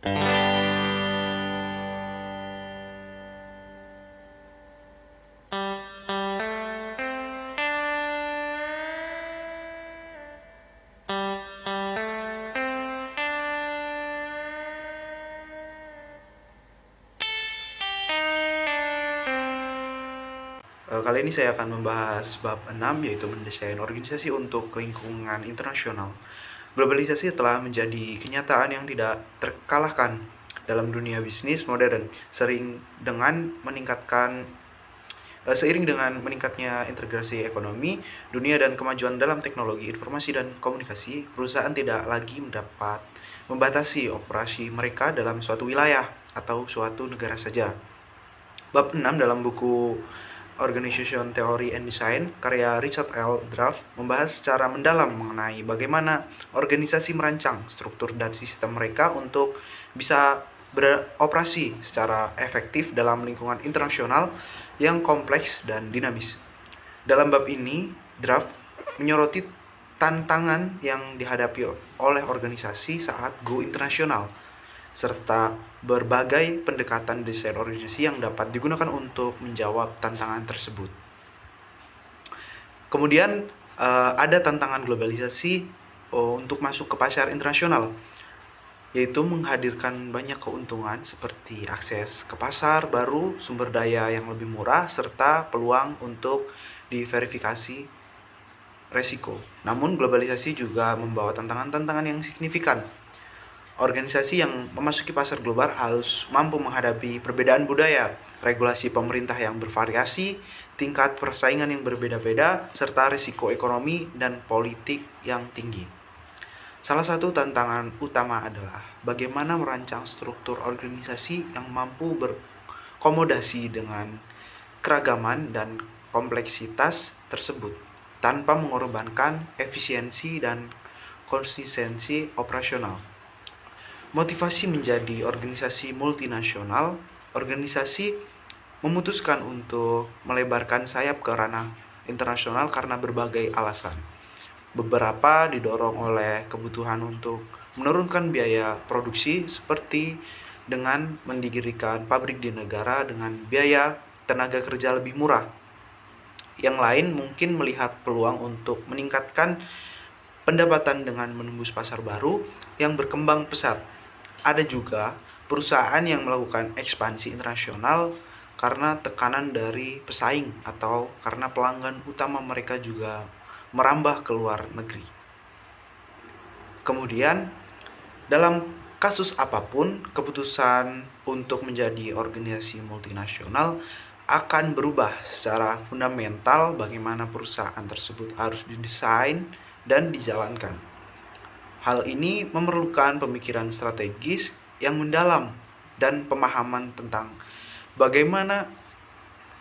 Kali ini saya akan membahas bab 6, yaitu mendesain organisasi untuk lingkungan internasional. Globalisasi telah menjadi kenyataan yang tidak terkalahkan dalam dunia bisnis modern. Seiring dengan meningkatnya integrasi ekonomi dunia dan kemajuan dalam teknologi informasi dan komunikasi, perusahaan tidak lagi dapat membatasi operasi mereka dalam suatu wilayah atau suatu negara saja. Bab 6 dalam buku Organization Theory and Design karya Richard L. Draft membahas secara mendalam mengenai bagaimana organisasi merancang struktur dan sistem mereka untuk bisa beroperasi secara efektif dalam lingkungan internasional yang kompleks dan dinamis. Dalam bab ini, Draft menyoroti tantangan yang dihadapi oleh organisasi saat go internasional, serta berbagai pendekatan desain organisasi yang dapat digunakan untuk menjawab tantangan tersebut. Kemudian ada tantangan globalisasi untuk masuk ke pasar internasional, yaitu menghadirkan banyak keuntungan seperti akses ke pasar baru, sumber daya yang lebih murah, serta peluang untuk diverifikasi resiko. Namun globalisasi juga membawa tantangan-tantangan yang signifikan. Organisasi yang memasuki pasar global harus mampu menghadapi perbedaan budaya, regulasi pemerintah yang bervariasi, tingkat persaingan yang berbeda-beda, serta risiko ekonomi dan politik yang tinggi. Salah satu tantangan utama adalah bagaimana merancang struktur organisasi yang mampu berkomodasi dengan keragaman dan kompleksitas tersebut, tanpa mengorbankan efisiensi dan konsistensi operasional. Motivasi menjadi organisasi multinasional, organisasi memutuskan untuk melebarkan sayap ke ranah internasional karena berbagai alasan. Beberapa didorong oleh kebutuhan untuk menurunkan biaya produksi, seperti dengan mendirikan pabrik di negara dengan biaya tenaga kerja lebih murah. Yang lain mungkin melihat peluang untuk meningkatkan pendapatan dengan menembus pasar baru yang berkembang pesat. Ada juga perusahaan yang melakukan ekspansi internasional karena tekanan dari pesaing atau karena pelanggan utama mereka juga merambah ke luar negeri. Kemudian, dalam kasus apapun, keputusan untuk menjadi organisasi multinasional akan berubah secara fundamental bagaimana perusahaan tersebut harus didesain dan dijalankan. Hal ini memerlukan pemikiran strategis yang mendalam dan pemahaman tentang bagaimana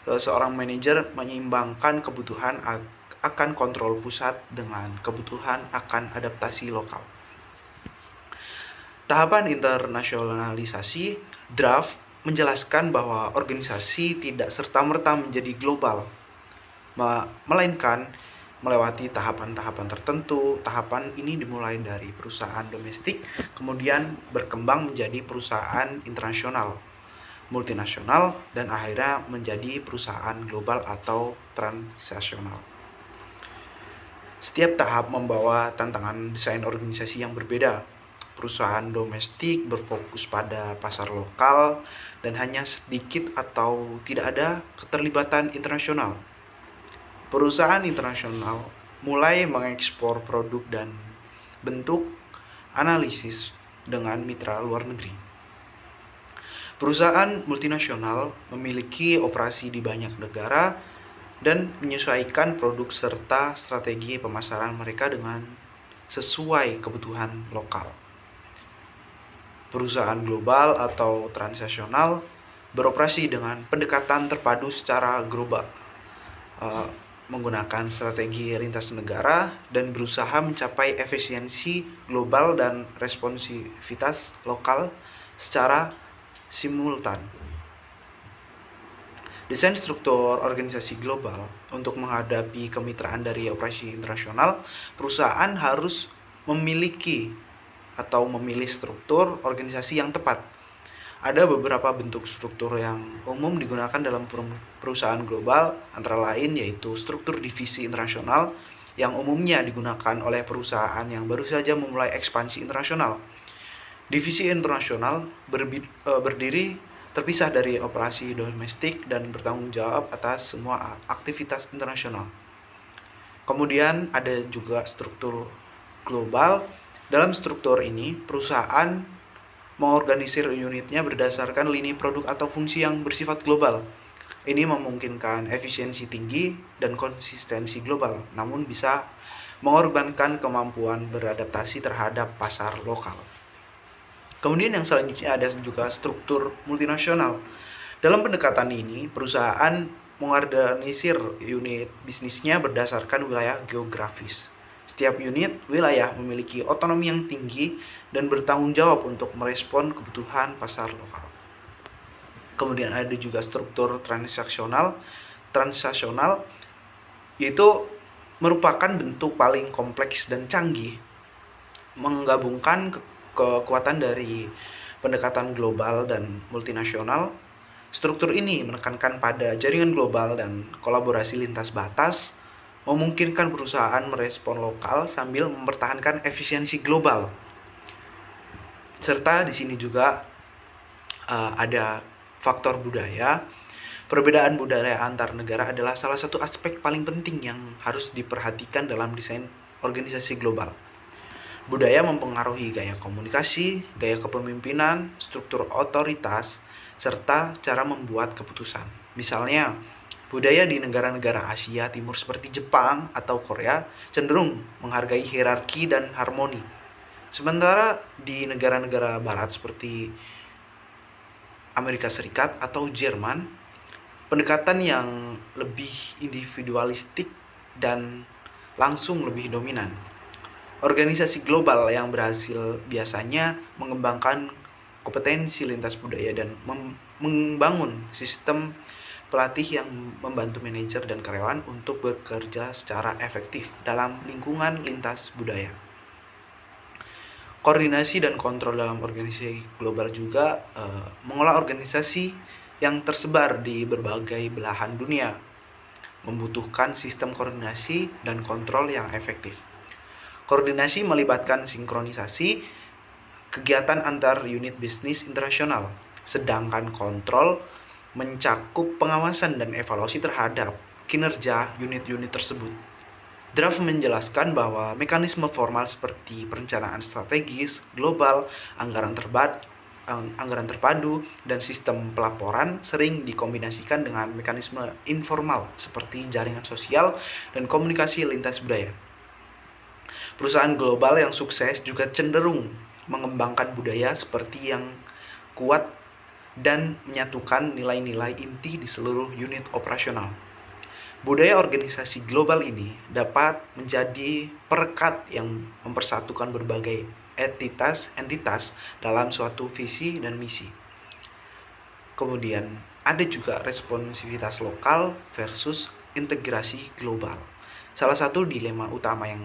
seorang manajer menyeimbangkan kebutuhan akan kontrol pusat dengan kebutuhan akan adaptasi lokal. Tahapan internasionalisasi, Draft menjelaskan bahwa organisasi tidak serta-merta menjadi global, melainkan melewati tahapan-tahapan tertentu. Tahapan ini dimulai dari perusahaan domestik, kemudian berkembang menjadi perusahaan internasional, multinasional, dan akhirnya menjadi perusahaan global atau transnasional. Setiap tahap membawa tantangan desain organisasi yang berbeda. Perusahaan domestik berfokus pada pasar lokal dan hanya sedikit atau tidak ada keterlibatan internasional. Perusahaan internasional mulai mengekspor produk dan bentuk analisis dengan mitra luar negeri. Perusahaan multinasional memiliki operasi di banyak negara dan menyesuaikan produk serta strategi pemasaran mereka dengan sesuai kebutuhan lokal. Perusahaan global atau transnasional beroperasi dengan pendekatan terpadu secara global, menggunakan strategi lintas negara dan berusaha mencapai efisiensi global dan responsivitas lokal secara simultan. Desain struktur organisasi global untuk menghadapi kemitraan dari operasi internasional, perusahaan harus memiliki atau memilih struktur organisasi yang tepat. Ada beberapa bentuk struktur yang umum digunakan dalam perusahaan global, antara lain yaitu struktur divisi internasional yang umumnya digunakan oleh perusahaan yang baru saja memulai ekspansi internasional. Divisi internasional berdiri terpisah dari operasi domestik dan bertanggung jawab atas semua aktivitas internasional. Kemudian ada juga struktur global. Dalam struktur ini, perusahaan mengorganisir unitnya berdasarkan lini produk atau fungsi yang bersifat global. Ini memungkinkan efisiensi tinggi dan konsistensi global, namun bisa mengorbankan kemampuan beradaptasi terhadap pasar lokal. Kemudian yang selanjutnya ada juga struktur multinasional. Dalam pendekatan ini, perusahaan mengorganisir unit bisnisnya berdasarkan wilayah geografis. Setiap unit wilayah memiliki otonomi yang tinggi dan bertanggung jawab untuk merespon kebutuhan pasar lokal. Kemudian ada juga struktur transaksional. Transaksional yaitu merupakan bentuk paling kompleks dan canggih, menggabungkan kekuatan dari pendekatan global dan multinasional. Struktur ini menekankan pada jaringan global dan kolaborasi lintas batas, memungkinkan perusahaan merespon lokal sambil mempertahankan efisiensi global. Serta di sini juga ada faktor budaya. Perbedaan budaya antar negara adalah salah satu aspek paling penting yang harus diperhatikan dalam desain organisasi global. Budaya mempengaruhi gaya komunikasi, gaya kepemimpinan, struktur otoritas, serta cara membuat keputusan. Misalnya, budaya di negara-negara Asia Timur seperti Jepang atau Korea cenderung menghargai hierarki dan harmoni. Sementara di negara-negara barat seperti Amerika Serikat atau Jerman, pendekatan yang lebih individualistik dan langsung lebih dominan. Organisasi global yang berhasil biasanya mengembangkan kompetensi lintas budaya dan membangun sistem pelatih yang membantu manajer dan karyawan untuk bekerja secara efektif dalam lingkungan lintas budaya. Koordinasi dan kontrol dalam organisasi global juga mengolah organisasi yang tersebar di berbagai belahan dunia, membutuhkan sistem koordinasi dan kontrol yang efektif. Koordinasi melibatkan sinkronisasi kegiatan antar unit bisnis internasional, sedangkan kontrol mencakup pengawasan dan evaluasi terhadap kinerja unit-unit tersebut. Draft menjelaskan bahwa mekanisme formal seperti perencanaan strategis, global, anggaran terpadu, dan sistem pelaporan sering dikombinasikan dengan mekanisme informal seperti jaringan sosial dan komunikasi lintas budaya. Perusahaan global yang sukses juga cenderung mengembangkan budaya seperti yang kuat dan menyatukan nilai-nilai inti di seluruh unit operasional. Budaya organisasi global ini dapat menjadi perekat yang mempersatukan berbagai entitas dalam suatu visi dan misi. Kemudian ada juga responsivitas lokal versus integrasi global. Salah satu dilema utama yang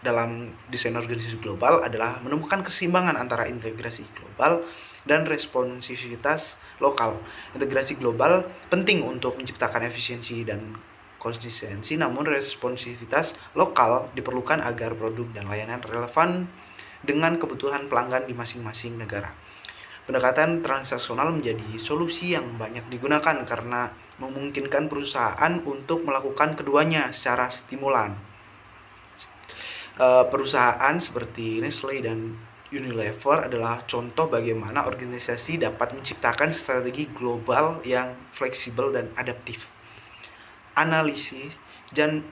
dalam desain organisasi global adalah menemukan keseimbangan antara integrasi global dan responsivitas lokal. Integrasi global penting untuk menciptakan efisiensi dan konsistensi, namun responsivitas lokal diperlukan agar produk dan layanan relevan dengan kebutuhan pelanggan di masing-masing negara. Pendekatan transaksional menjadi solusi yang banyak digunakan karena memungkinkan perusahaan untuk melakukan keduanya secara stimulan. Perusahaan seperti Nestle dan Unilever adalah contoh bagaimana organisasi dapat menciptakan strategi global yang fleksibel dan adaptif. Analisis dan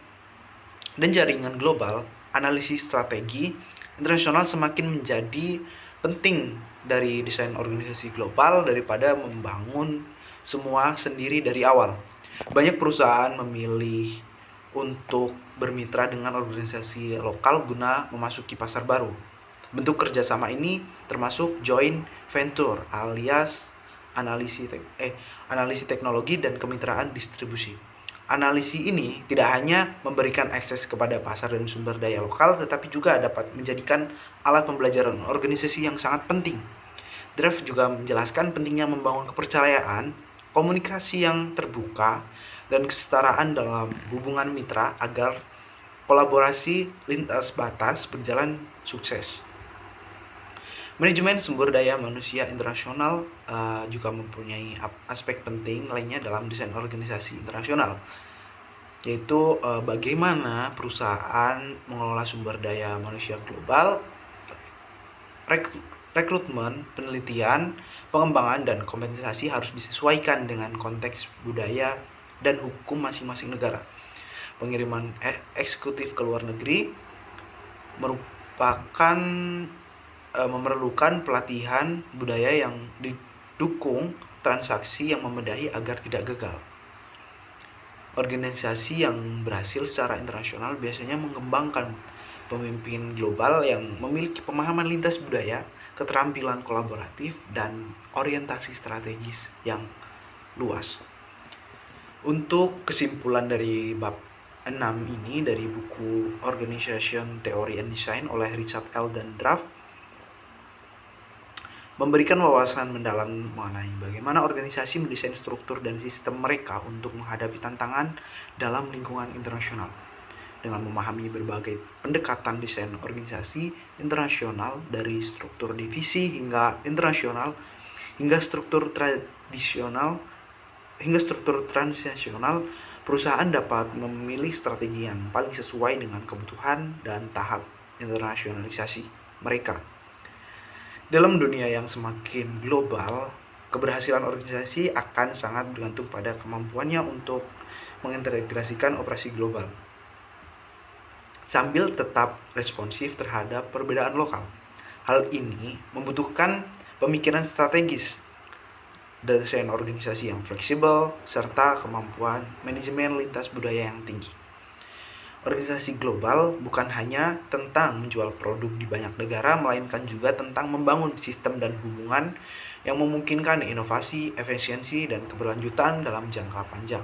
jaringan global, analisis strategi internasional semakin menjadi penting dari desain organisasi global daripada membangun semua sendiri dari awal. Banyak perusahaan memilih untuk bermitra dengan organisasi lokal guna memasuki pasar baru. Bentuk kerjasama ini termasuk joint venture alias analisis teknologi dan kemitraan distribusi. Analisis ini tidak hanya memberikan akses kepada pasar dan sumber daya lokal, tetapi juga dapat menjadikan alat pembelajaran organisasi yang sangat penting. Draft juga menjelaskan pentingnya membangun kepercayaan, komunikasi yang terbuka, dan kesetaraan dalam hubungan mitra agar kolaborasi lintas batas berjalan sukses. Manajemen sumber daya manusia internasional juga mempunyai aspek penting lainnya dalam desain organisasi internasional, yaitu bagaimana perusahaan mengelola sumber daya manusia global, rekrutmen, penelitian, pengembangan, dan kompensasi harus disesuaikan dengan konteks budaya dan hukum masing-masing negara. Pengiriman eksekutif ke luar negeri memerlukan pelatihan budaya yang didukung transaksi yang memadai agar tidak gagal. Organisasi yang berhasil secara internasional biasanya mengembangkan pemimpin global yang memiliki pemahaman lintas budaya, keterampilan kolaboratif, dan orientasi strategis yang luas. Untuk kesimpulan dari bab 6 ini dari buku Organization Theory and Design oleh Richard L. dan Draft, memberikan wawasan mendalam mengenai bagaimana organisasi mendesain struktur dan sistem mereka untuk menghadapi tantangan dalam lingkungan internasional. Dengan memahami berbagai pendekatan desain organisasi internasional dari struktur divisi hingga internasional, hingga struktur transnasional, perusahaan dapat memilih strategi yang paling sesuai dengan kebutuhan dan tahap internasionalisasi mereka. Dalam dunia yang semakin global, keberhasilan organisasi akan sangat bergantung pada kemampuannya untuk mengintegrasikan operasi global sambil tetap responsif terhadap perbedaan lokal. Hal ini membutuhkan pemikiran strategis, desain organisasi yang fleksibel, serta kemampuan manajemen lintas budaya yang tinggi. Organisasi global bukan hanya tentang menjual produk di banyak negara, melainkan juga tentang membangun sistem dan hubungan yang memungkinkan inovasi, efisiensi, dan keberlanjutan dalam jangka panjang.